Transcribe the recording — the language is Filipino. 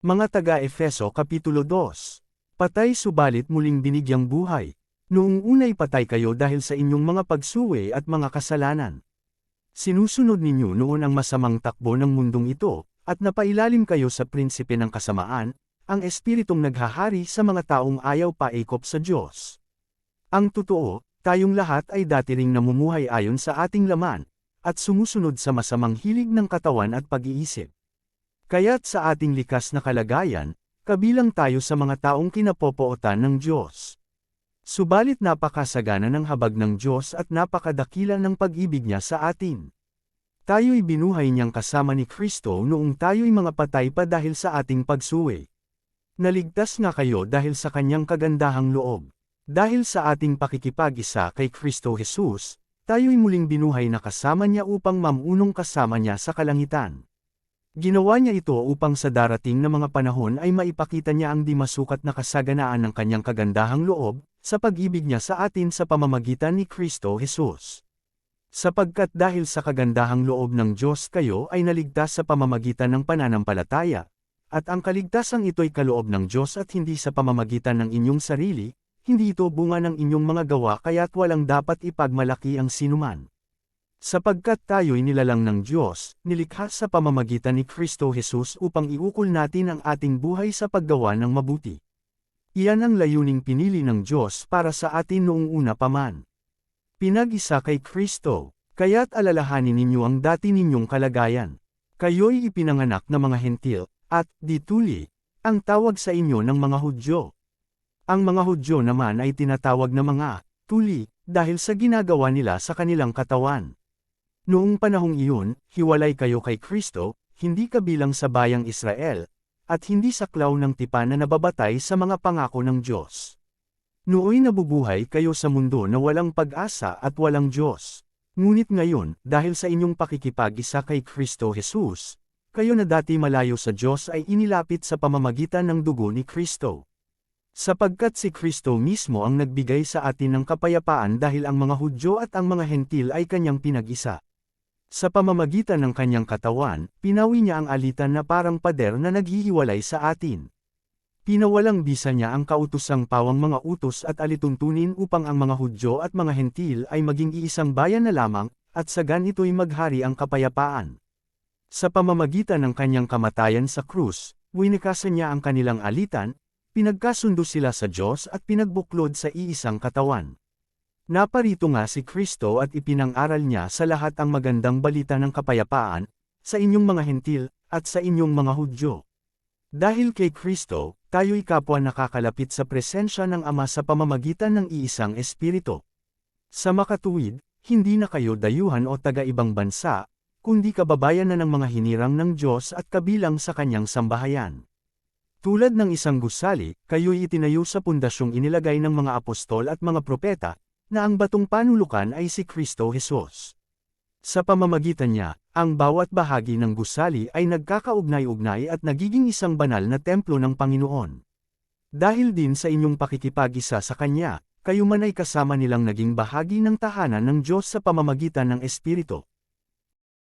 Mga taga-Efeso Kapitulo 2. Patay subalit muling binigyang buhay. Noong una'y patay kayo dahil sa inyong mga pagsuwi at mga kasalanan. Sinusunod ninyo noon ang masamang takbo ng mundong ito, at napailalim kayo sa prinsipe ng kasamaan, ang espiritong naghahari sa mga taong ayaw paikop sa Diyos. Ang totoo, tayong lahat ay dati ring namumuhay ayon sa ating laman, at sumusunod sa masamang hilig ng katawan at pag-iisip. Kaya't sa ating likas na kalagayan, kabilang tayo sa mga taong kinapopootan ng Diyos. Subalit napakasagana ng habag ng Diyos at napakadakila ng pag-ibig niya sa atin. Tayo'y binuhay niyang kasama ni Kristo noong tayo'y mga patay pa dahil sa ating pagsuwi. Naligtas nga kayo dahil sa kanyang kagandahang loob. Dahil sa ating pakikipag-isa kay Kristo Jesus, tayo'y muling binuhay na kasama niya upang mamunong kasama niya sa kalangitan. Ginawa niya ito upang sa darating na mga panahon ay maipakita niya ang di masukat na kasaganaan ng kanyang kagandahang loob, sa pag-ibig niya sa atin sa pamamagitan ni Kristo Jesus. Sapagkat dahil sa kagandahang loob ng Diyos kayo ay naligtas sa pamamagitan ng pananampalataya, at ang kaligtasang ito'y kaloob ng Diyos at hindi sa pamamagitan ng inyong sarili, hindi ito bunga ng inyong mga gawa kaya't walang dapat ipagmalaki ang sinuman. Sapagkat tayo'y nilalang ng Diyos, nilikha sa pamamagitan ni Kristo Jesus upang iukol natin ang ating buhay sa paggawa ng mabuti. Iyan ang layuning pinili ng Diyos para sa atin noong una pa man. Pinag-isa kay Kristo, kaya't alalahanin ninyo ang dati ninyong kalagayan. Kayo'y ipinanganak na mga hentil, at, di tuli, ang tawag sa inyo ng mga Hudyo. Ang mga Hudyo naman ay tinatawag na mga tuli, dahil sa ginagawa nila sa kanilang katawan. Noong panahong iyon, hiwalay kayo kay Kristo, hindi kabilang sa bayang Israel, at hindi saklaw ng tipan na nababatay sa mga pangako ng Diyos. Nooy nabubuhay kayo sa mundo na walang pag-asa at walang Diyos. Ngunit ngayon, dahil sa inyong pakikipag-isa kay Kristo Jesus, kayo na dati malayo sa Diyos ay inilapit sa pamamagitan ng dugo ni Kristo. Sapagkat si Kristo mismo ang nagbigay sa atin ng kapayapaan dahil ang mga Hudyo at ang mga Hentil ay kanyang pinag-isa. Sa pamamagitan ng kanyang katawan, pinawi niya ang alitan na parang pader na naghihiwalay sa atin. Pinawalang bisa niya ang kautusang pawang mga utos at alituntunin upang ang mga Hudyo at mga Hentil ay maging iisang bayan na lamang, at sa ganito'y maghari ang kapayapaan. Sa pamamagitan ng kanyang kamatayan sa krus, winikasan niya ang kanilang alitan, pinagkasundo sila sa Diyos at pinagbuklod sa iisang katawan. Naparito nga si Kristo at ipinang-aral niya sa lahat ang magandang balita ng kapayapaan, sa inyong mga Hentil, at sa inyong mga Hudyo. Dahil kay Kristo, tayo'y kapwa nakakalapit sa presensya ng Ama sa pamamagitan ng iisang Espiritu. Sa makatuwid, hindi na kayo dayuhan o taga-ibang bansa, kundi kababayan na ng mga hinirang ng Diyos at kabilang sa kanyang sambahayan. Tulad ng isang gusali, kayo'y itinayo sa pundasyong inilagay ng mga apostol at mga propeta, na ang batong panulukan ay si Kristo Jesus. Sa pamamagitan niya, ang bawat bahagi ng gusali ay nagkakaugnay-ugnay at nagiging isang banal na templo ng Panginoon. Dahil din sa inyong pakikipag-isa sa Kanya, kayo man ay kasama nilang naging bahagi ng tahanan ng Diyos sa pamamagitan ng Espiritu.